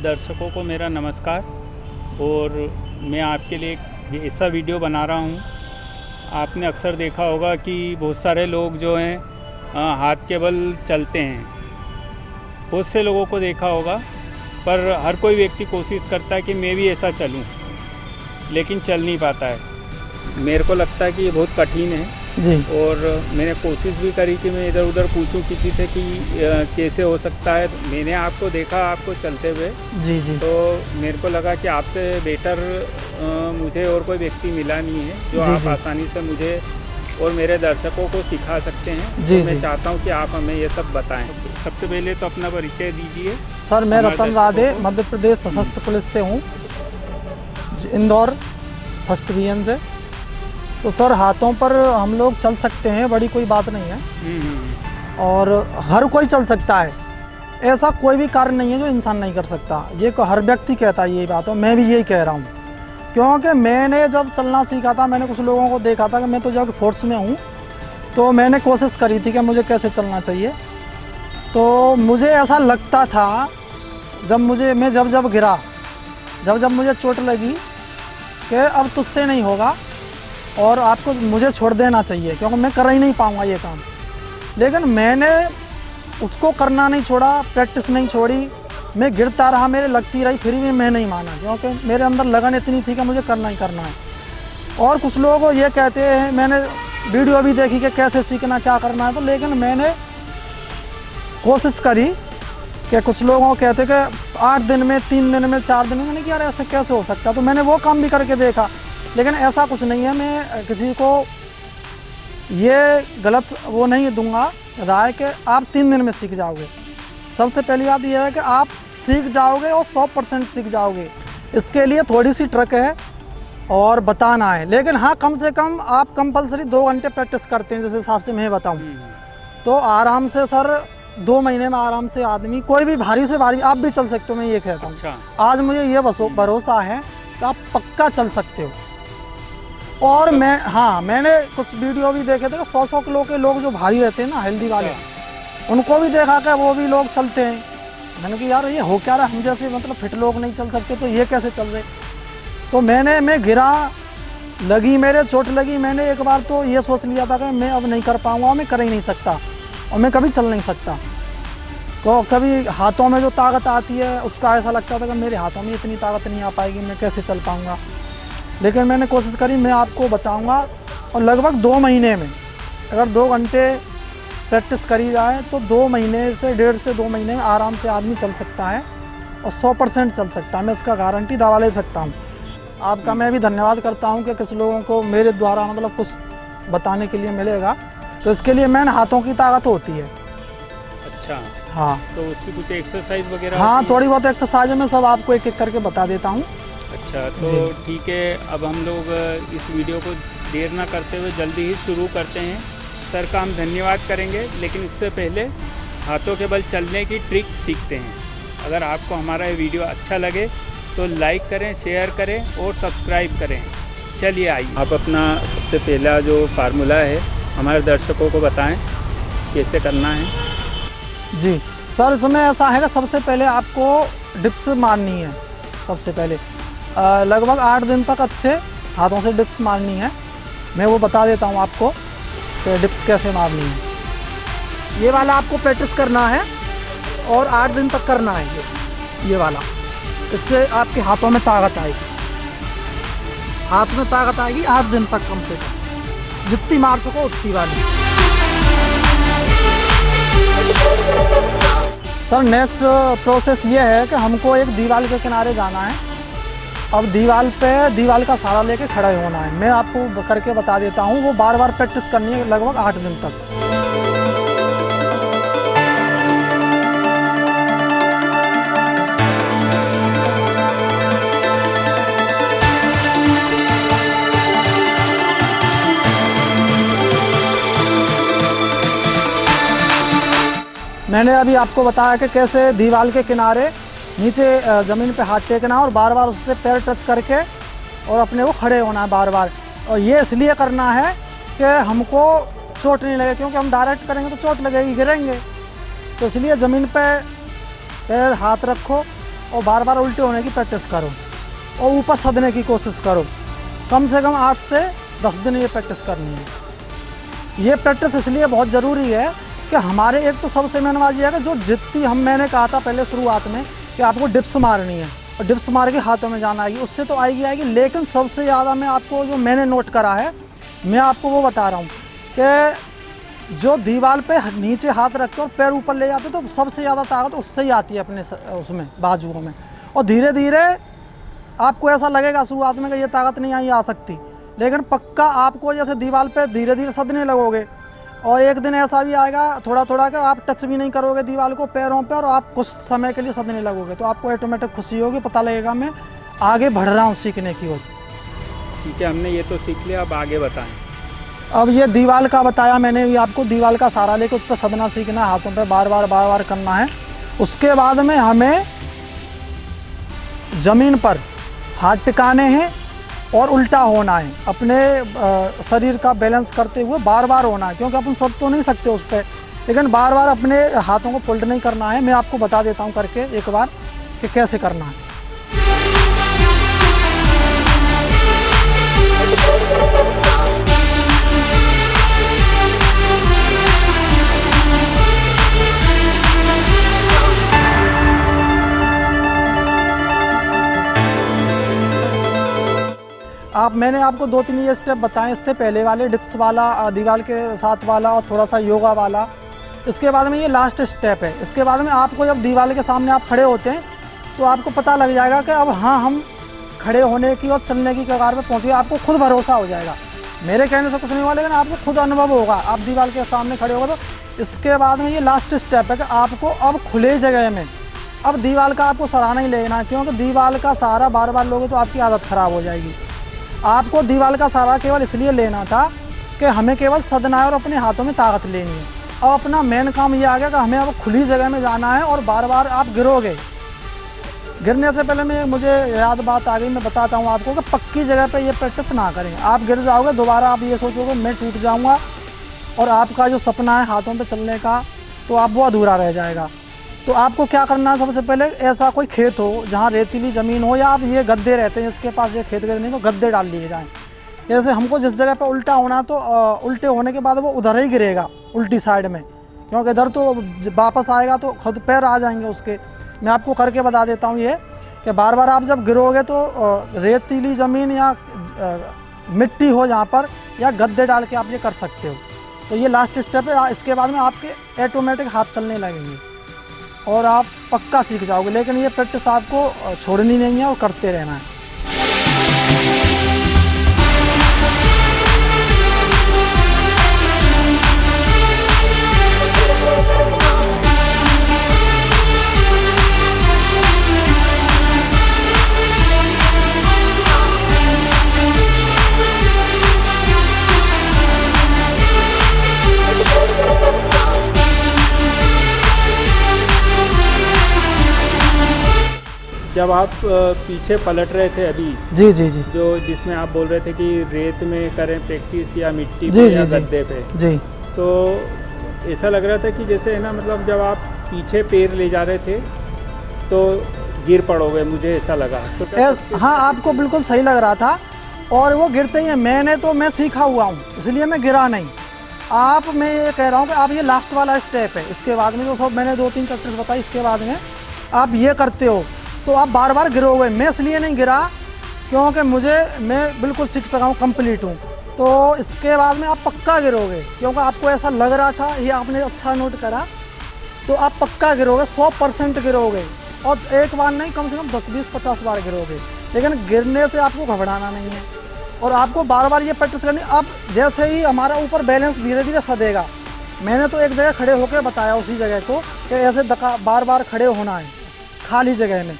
दर्शकों को मेरा नमस्कार। और मैं आपके लिए एक ऐसा वीडियो बना रहा हूँ। आपने अक्सर देखा होगा कि बहुत सारे लोग जो हैं हाथ के बल चलते हैं। बहुत से लोगों को देखा होगा, पर हर कोई व्यक्ति कोशिश करता है कि मैं भी ऐसा चलूँ, लेकिन चल नहीं पाता है। मेरे को लगता है कि ये बहुत कठिन है जी। और मैंने कोशिश भी करी कि मैं इधर उधर पूछूं किसी से कि कैसे हो सकता है। मैंने आपको देखा, आपको चलते हुए, जी जी। तो मेरे को लगा कि आपसे बेटर मुझे और कोई व्यक्ति मिला नहीं है जो जी, आप जी। आसानी से मुझे और मेरे दर्शकों को सिखा सकते हैं। जी, तो मैं जी। चाहता हूं कि आप हमें ये सब बताएं। सबसे पहले तो अपना परिचय दीजिए। सर, मैं हमारे रतन दर्शकों राधे को। मध्य प्रदेश सशस्त्र पुलिस से हूँ, इंदौर फर्स्ट डिवीजन से। तो सर, हाथों पर हम लोग चल सकते हैं, बड़ी कोई बात नहीं है। और हर कोई चल सकता है, ऐसा कोई भी कार्य नहीं है जो इंसान नहीं कर सकता। ये हर व्यक्ति कहता है ये बात, और मैं भी यही कह रहा हूँ। क्योंकि मैंने जब चलना सीखा था, मैंने कुछ लोगों को देखा था कि मैं तो जब फोर्स में हूँ, तो मैंने कोशिश करी थी कि मुझे कैसे चलना चाहिए। तो मुझे ऐसा लगता था, मैं जब गिरा, जब मुझे चोट लगी कि अब तुझसे नहीं होगा और आपको मुझे छोड़ देना चाहिए, क्योंकि मैं कर ही नहीं पाऊँगा ये काम। लेकिन मैंने उसको करना नहीं छोड़ा, प्रैक्टिस नहीं छोड़ी। मैं गिरता रहा, मेरे लगती रही, फिर भी मैं नहीं माना, क्योंकि मेरे अंदर लगन इतनी थी कि मुझे करना ही करना है। और कुछ लोग ये कहते हैं, मैंने वीडियो भी देखी कि कैसे सीखना, क्या करना है, तो लेकिन मैंने कोशिश करी कि कुछ लोगों को कहते कि 8 दिन में, 3 दिन में, 4 दिन में। मैंने कहा यार ऐसे कैसे हो सकता, तो मैंने वो काम भी करके देखा, लेकिन ऐसा कुछ नहीं है। मैं किसी को ये गलत वो नहीं दूंगा राय कि आप 3 दिन में सीख जाओगे। सबसे पहली बात यह है कि आप सीख जाओगे और 100% सीख जाओगे। इसके लिए थोड़ी सी ट्रिक है और बताना है, लेकिन हाँ, कम से कम आप कंपलसरी 2 घंटे प्रैक्टिस करते हैं, जिस हिसाब से मैं बताऊँ, तो आराम से सर 2 महीने में आराम से आदमी, कोई भी भारी से भारी, आप भी चल सकते हो। मैं ये कहता हूँ। अच्छा। आज मुझे ये भरोसा है कि आप पक्का चल सकते हो। और मैंने कुछ वीडियो भी देखे थे कि 100 किलो के लोग जो भारी रहते हैं ना, हेल्दी वाले, उनको भी देखा कि वो भी लोग चलते हैं। मैंने कहा यार ये हो क्या रहा, हम जैसे मतलब फिट लोग नहीं चल सकते, तो ये कैसे चल रहे। तो मैं गिरा, लगी, मेरे चोट लगी। मैंने एक बार तो ये सोच लिया था कि मैं अब नहीं कर पाऊँगा, मैं कर ही नहीं सकता और मैं कभी चल नहीं सकता। तो कभी हाथों में जो ताकत आती है, उसका ऐसा लगता था कि मेरे हाथों में इतनी ताकत नहीं आ पाएगी, मैं कैसे चल पाऊँगा। लेकिन मैंने कोशिश करी, मैं आपको बताऊंगा। और लगभग 2 महीने में, अगर 2 घंटे प्रैक्टिस करी जाए, तो 2 महीने से 1.5 से 2 महीने में आराम से आदमी चल सकता है और 100% चल सकता है। मैं इसका गारंटी दावा ले सकता हूँ। आपका मैं भी धन्यवाद करता हूँ कि किस लोगों को मेरे द्वारा मतलब कुछ बताने के लिए मिलेगा। तो इसके लिए मेन हाथों की ताकत होती है। अच्छा। हाँ, तो उसकी कुछ एक्सरसाइज वगैरह? हाँ, थोड़ी बहुत एक्सरसाइज में सब आपको एक एक करके बता देता हूँ। अच्छा, तो ठीक है। अब हम लोग इस वीडियो को देर ना करते हुए जल्दी ही शुरू करते हैं। सर का हम धन्यवाद करेंगे, लेकिन उससे पहले हाथों के बल चलने की ट्रिक सीखते हैं। अगर आपको हमारा ये वीडियो अच्छा लगे तो लाइक करें, शेयर करें और सब्सक्राइब करें। चलिए आइए, आप अपना सबसे पहला जो फार्मूला है हमारे दर्शकों को बताएं कैसे करना है। जी सर, इसमें ऐसा है कि सबसे पहले आपको डिप्स मारनी है। सबसे पहले लगभग 8 दिन तक अच्छे हाथों से डिप्स मारनी है। मैं वो बता देता हूँ आपको कि डिप्स कैसे मारनी है। ये वाला आपको प्रैक्टिस करना है और 8 दिन तक करना है ये वाला। इससे आपके हाथों में ताकत आएगी, हाथ में ताकत आएगी 8 दिन तक कम से कम, जितनी मार सको उतनी वाली। सर, नेक्स्ट प्रोसेस ये है कि हमको एक दीवार के किनारे जाना है। अब दीवार का सहारा लेके खड़ा होना है। मैं आपको करके बता देता हूँ, वो बार बार प्रैक्टिस करनी है लगभग 8 दिन तक। मैंने अभी आपको बताया कि कैसे दीवार के किनारे नीचे ज़मीन पे हाथ टेकना और बार बार उससे पैर टच करके और अपने को खड़े होना है बार बार। और ये इसलिए करना है कि हमको चोट नहीं लगे, क्योंकि हम डायरेक्ट करेंगे तो चोट लगेगी, गिरेंगे। तो इसलिए ज़मीन पे पैर हाथ रखो और बार बार उल्टे होने की प्रैक्टिस करो और ऊपर सदने की कोशिश करो। कम से कम 8 से 10 दिन ये प्रैक्टिस करनी है। ये प्रैक्टिस इसलिए बहुत ज़रूरी है कि हमारे एक तो सबसे मेन बात ये है कि जो जितनी मैंने कहा था पहले शुरुआत में कि आपको डिप्स मारनी है और डिप्स मार के हाथों में जाना आएगी, उससे तो आएगी। लेकिन सबसे ज़्यादा मैं आपको जो मैंने नोट करा है, मैं आपको वो बता रहा हूँ कि जो दीवार पे नीचे हाथ रखते और पैर ऊपर ले जाते तो सबसे ज़्यादा ताकत उससे ही आती है अपने उसमें बाजुओं में। और धीरे धीरे आपको ऐसा लगेगा शुरुआत में कि ये ताकत नहीं आई आ सकती, लेकिन पक्का आपको जैसे दीवार पे धीरे धीरे सदने लगोगे और एक दिन ऐसा भी आएगा थोड़ा थोड़ा कि आप टच भी नहीं करोगे दीवार को पैरों पे और आप कुछ समय के लिए सदने लगोगे, तो आपको ऑटोमेटिक खुशी होगी, पता लगेगा मैं आगे बढ़ रहा हूँ सीखने की ओर। ठीक है, हमने ये तो सीख लिया, अब आगे बताएं। अब ये दीवार का बताया मैंने, ये आपको दीवार का सहारा लेकर उस पर सदना सीखना है, हाथों पे बार बार करना है। उसके बाद में हमें ज़मीन पर हाथ टिकाने हैं और उल्टा होना है, अपने शरीर का बैलेंस करते हुए बार बार होना है, क्योंकि अपन सद तो नहीं सकते उस पर, लेकिन बार बार अपने हाथों को फोल्ड नहीं करना है। मैं आपको बता देता हूँ करके एक बार कि कैसे करना है। मैंने आपको 2-3 ये स्टेप बताएं, इससे पहले वाले डिप्स वाला, दीवार के साथ वाला और थोड़ा सा योगा वाला। इसके बाद में ये लास्ट स्टेप है। इसके बाद में आपको जब दीवार के सामने आप खड़े होते हैं तो आपको पता लग जाएगा कि अब हाँ हम खड़े होने की और चलने की कगार पे पहुँच गए। आपको खुद भरोसा हो जाएगा, मेरे कहने से कुछ नहीं हुआ, लेकिन आपको खुद अनुभव होगा, आप दीवार के सामने खड़े होगा। तो इसके बाद में ये लास्ट स्टेप है कि आपको अब खुले जगह में अब दीवार का आपको सहारा नहीं लेना, क्योंकि दीवार का सहारा बार बार लोगे तो आपकी आदत ख़राब हो जाएगी। आपको दीवार का सहारा केवल इसलिए लेना था कि हमें केवल सदना है और अपने हाथों में ताकत लेनी है। अब अपना मेन काम ये आ गया कि हमें अब खुली जगह में जाना है और बार बार आप गिरोगे। गिरने से पहले मुझे याद बात आ गई, मैं बताता हूँ आपको कि पक्की जगह पे ये प्रैक्टिस ना करें। आप गिर जाओगे, दोबारा आप ये सोचोगे मैं टूट जाऊँगा और आपका जो सपना है हाथों पे चलने का, तो आप वो अधूरा रह जाएगा। तो आपको क्या करना है, सबसे पहले ऐसा कोई खेत हो जहाँ रेतीली ज़मीन हो, या आप ये गद्दे रहते हैं इसके पास, ये खेत नहीं तो गद्दे डाल लिए जाएँ। जैसे हमको जिस जगह पर उल्टा होना तो उल्टे होने के बाद वो उधर ही गिरेगा उल्टी साइड में, क्योंकि इधर तो वापस आएगा तो खुद पैर आ जाएंगे उसके। मैं आपको करके बता देता हूँ ये कि बार बार आप जब गिरोगे तो रेतीली ज़मीन या मिट्टी हो जहाँ पर, या गद्दे डाल के आप ये कर सकते हो। तो ये लास्ट स्टेप है। इसके बाद में आपके ऑटोमेटिक हाथ चलने लगेंगे और आप पक्का सीख जाओगे, लेकिन ये प्रैक्टिस आपको छोड़नी नहीं है और करते रहना है। जब आप पीछे पलट रहे थे अभी, जी जी जी, जो जिसमें आप बोल रहे थे कि रेत में करें प्रैक्टिस या मिट्टी जी, पे जी, या जी, गद्दे पे, जी, तो ऐसा लग रहा था कि जैसे है ना, मतलब जब आप पीछे पैर ले जा रहे थे तो गिर पड़ोगे, मुझे ऐसा लगा। तो हाँ, आपको बिल्कुल सही लग रहा था और वो गिरते ही हैं। मैं सीखा हुआ हूँ, इसलिए मैं गिरा नहीं। मैं ये कह रहा हूँ कि आप ये लास्ट वाला स्टेप है, इसके बाद में जो सब मैंने 2-3 प्रैक्टिस बताई, इसके बाद में आप ये करते हो तो आप बार बार गिरोगे। मैं इसलिए नहीं गिरा क्योंकि मैं बिल्कुल सीख सका हूँ, कंप्लीट हूँ। तो इसके बाद में आप पक्का गिरोगे, क्योंकि आपको ऐसा लग रहा था, ये आपने अच्छा नोट करा, तो आप पक्का गिरोगे, 100% गिरोगे। और एक बार नहीं, कम से कम 10, 20, 50 बार गिरोगे। लेकिन गिरने से आपको घबराना नहीं है और आपको बार बार ये प्रैक्टिस करनी। अब जैसे ही हमारा ऊपर बैलेंस धीरे धीरे सदेगा, मैंने तो एक जगह खड़े होकर बताया उसी जगह को कि ऐसे बार बार खड़े होना है खाली जगह में,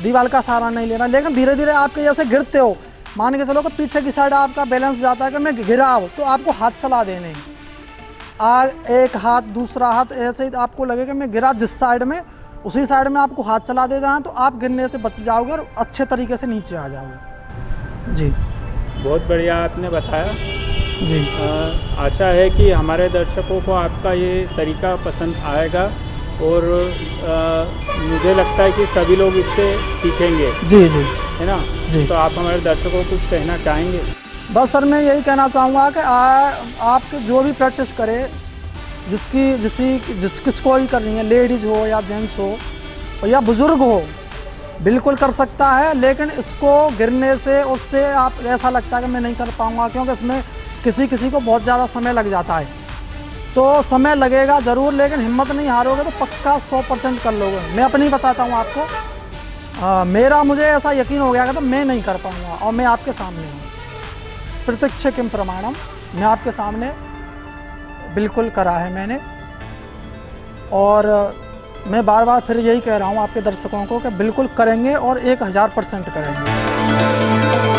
दीवार का सहारा नहीं लेना। लेकिन धीरे धीरे आपके जैसे गिरते हो, मान के चलो कि पीछे की साइड आपका बैलेंस जाता है कि मैं गिरा हो, तो आपको हाथ चला देने हैं। एक हाथ, दूसरा हाथ, ऐसे ही आपको लगे कि मैं गिरा जिस साइड में, उसी साइड में आपको हाथ चला दे देना है, तो आप गिरने से बच जाओगे और अच्छे तरीके से नीचे आ जाओगे। जी, बहुत बढ़िया आपने बताया जी। आशा है कि हमारे दर्शकों को आपका ये तरीका पसंद आएगा और मुझे लगता है कि सभी लोग इससे सीखेंगे, जी जी है ना जी। तो आप हमारे दर्शकों को कुछ कहना चाहेंगे? बस सर मैं यही कहना चाहूँगा कि आपके जो भी प्रैक्टिस करे, किसको ही करनी है, लेडीज़ हो या जेंट्स हो या बुज़ुर्ग हो, बिल्कुल कर सकता है। लेकिन इसको गिरने से उससे आप ऐसा लगता है कि मैं नहीं कर पाऊँगा, क्योंकि इसमें किसी को बहुत ज़्यादा समय लग जाता है। तो समय लगेगा ज़रूर, लेकिन हिम्मत नहीं हारोगे तो पक्का 100% कर लोगे। मैं अपनी बताता हूँ आपको, मुझे ऐसा यकीन हो गया कि तो मैं नहीं कर पाऊँगा, और मैं आपके सामने हूँ, प्रत्यक्ष किम प्रमाणम, मैं आपके सामने बिल्कुल करा है मैंने। और मैं बार बार फिर यही कह रहा हूँ आपके दर्शकों को कि बिल्कुल करेंगे और 1000% करेंगे।